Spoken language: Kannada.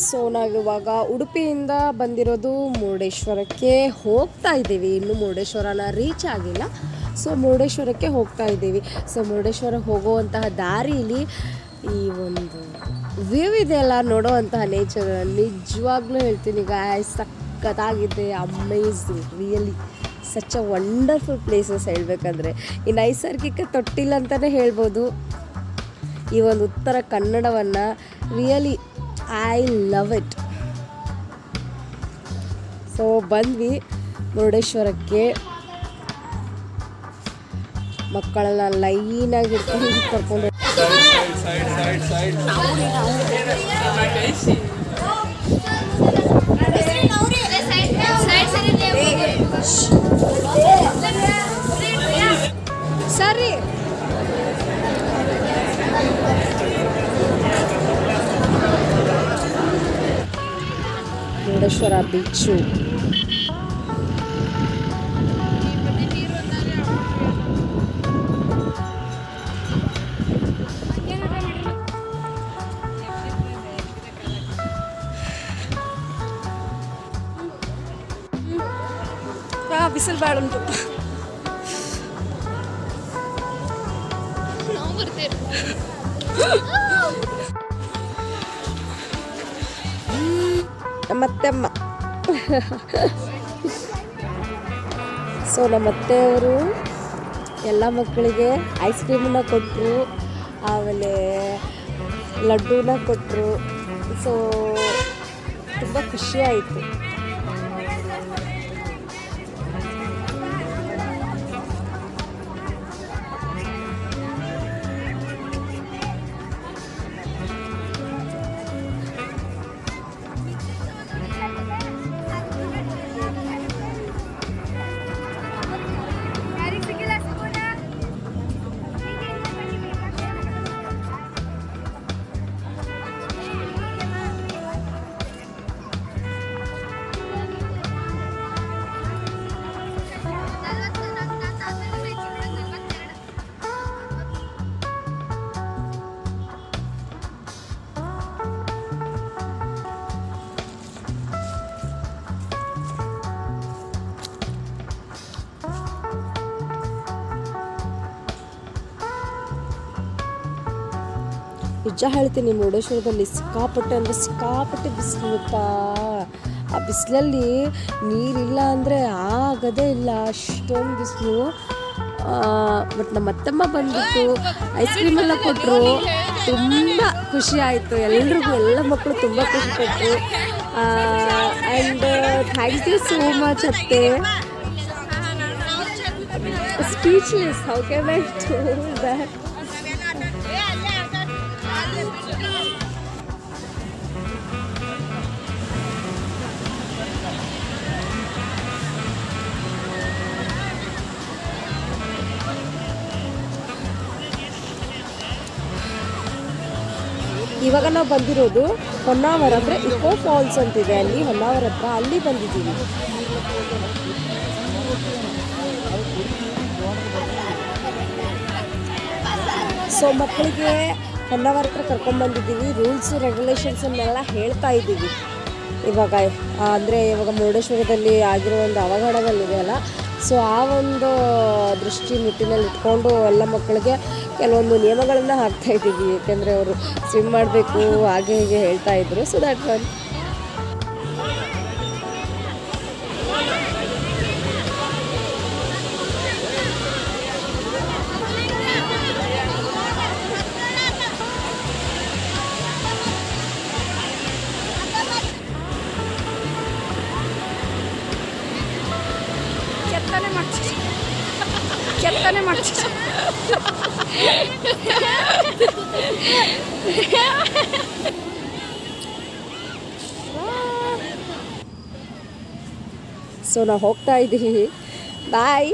ಸೊ ನಾವಿವಾಗ ಉಡುಪಿಯಿಂದ ಬಂದಿರೋದು ಮುರುಡೇಶ್ವರಕ್ಕೆ ಹೋಗ್ತಾ ಇದ್ದೀವಿ. ಇನ್ನು ಮುರುಡೇಶ್ವರನ ರೀಚ್ ಆಗಿಲ್ಲ. ಸೊ ಮುರುಡೇಶ್ವರಕ್ಕೆ ಹೋಗ್ತಾ ಇದ್ದೀವಿ. ಸೊ ಮುರುಡೇಶ್ವರಕ್ಕೆ ಹೋಗುವಂತಹ ದಾರಿಲಿ ಈ ಒಂದು ವ್ಯೂ ಇದೆಯಲ್ಲ, ನೋಡೋವಂತಹ ನೇಚರ್ ನಿಜವಾಗ್ಲೂ ಹೇಳ್ತೀನಿ ಗಾಯ್ಸ್, ಸಖತ್ತಾಗಿದೆ. Amazing, really such a wonderful places ಹೇಳಬೇಕಂದ್ರೆ. ಈ ನೈಸರ್ಗಿಕ ತೊಟ್ಟಿಲ್ಲ ಅಂತಲೇ ಹೇಳ್ಬೋದು ಈ ಒಂದು ಉತ್ತರ ಕನ್ನಡವನ್ನು. Really I love it. So ಬಂದ್ವಿ ಮುರುಡೇಶ್ವರಕ್ಕೆ. ಮಕ್ಕಳೆಲ್ಲ ಲೈನಾಗಿ ಇಟ್ಕೊಂಡು ಕರ್ಕೊಂಡು ಸರಿ. ಮುರುಡೇಶ್ವರ ಬೀಚು ಬಿಸಿಲು ಬೇಡ ಉಂಟು. ನಮ್ಮತ್ತೆಮ್ಮ ಸೊ ನಮ್ಮತ್ತೆಯವರು ಎಲ್ಲ ಮಕ್ಕಳಿಗೆ ಐಸ್ ಕ್ರೀಮನ್ನ ಕೊಟ್ಟರು, ಆಮೇಲೆ ಲಡ್ಡೂನ ಕೊಟ್ಟರು. ಸೊ ತುಂಬ ಖುಷಿಯಾಯಿತು. ನಿಜ ಹೇಳ್ತೀನಿ, ಮುರುಡೇಶ್ವರದಲ್ಲಿ ಸಿಕ್ಕಾಪಟ್ಟೆ ಬಿಸಿಲು ಗೊತ್ತಾ. ಆ ಬಿಸಿಲಲ್ಲಿ ನೀರಿಲ್ಲ ಅಂದರೆ ಆಗದೇ ಇಲ್ಲ, ಅಷ್ಟೊಂದು ಬಿಸಿಲು. ಬಟ್ ನಮ್ಮ ಅತ್ತಮ್ಮ ಬಂದ್ಬಿಟ್ಟು ಐಸ್ ಕ್ರೀಮ್ ಎಲ್ಲ ಕೊಟ್ಟರು. ತುಂಬ ಖುಷಿ ಆಯಿತು ಎಲ್ರಿಗೂ. ಎಲ್ಲ ಮಕ್ಕಳು ತುಂಬ ಖುಷಿ ಪಟ್ಟರು. And thank you so much ಅತ್ತೆ. Speechless, how can I tell that. ಇವಾಗ ನಾವು ಬಂದಿರೋದು ಹೊನ್ನಾವರ, ಅಂದರೆ ಇಕೋ ಫಾಲ್ಸ್ ಅಂತಿದೆ ಅಲ್ಲಿ ಹೊನ್ನಾವರ ಹತ್ರ, ಅಲ್ಲಿ ಬಂದಿದ್ದೀವಿ. ಸೊ ಮಕ್ಕಳಿಗೆ ಹೊನ್ನಾವರ ಹತ್ರ ಕರ್ಕೊಂಡ್ಬಂದಿದ್ದೀವಿ. ರೂಲ್ಸು ರೆಗ್ಯುಲೇಷನ್ಸನ್ನೆಲ್ಲ ಹೇಳ್ತಾ ಇದ್ದೀವಿ ಇವಾಗ. ಅಂದರೆ ಇವಾಗ ಮುರುಡೇಶ್ವರದಲ್ಲಿ ಆಗಿರೋ ಒಂದು ಅವಘಡಗಳಿದೆಯಲ್ಲ, ಸೊ ಆ ಒಂದು ದೃಷ್ಟಿ ನಿಟ್ಟಿನಲ್ಲಿ ಇಟ್ಕೊಂಡು ಎಲ್ಲ ಮಕ್ಕಳಿಗೆ ಕೆಲವೊಂದು ನಿಯಮಗಳನ್ನು ಹಾಕ್ತಾಯಿದ್ದೀವಿ. ಏಕೆಂದರೆ ಅವರು ಸ್ವಿಮ್ ಮಾಡಬೇಕು ಹಾಗೆ ಹೀಗೆ ಹೇಳ್ತಾ ಇದ್ರು. So that one. ಕೆತ್ತನೆ ಮಾಡ್ತಿದ್ದೆ. ಸೊ ನಾವು ಹೋಗ್ತಾ ಇದ್ದೀವಿ. ಬಾಯ್.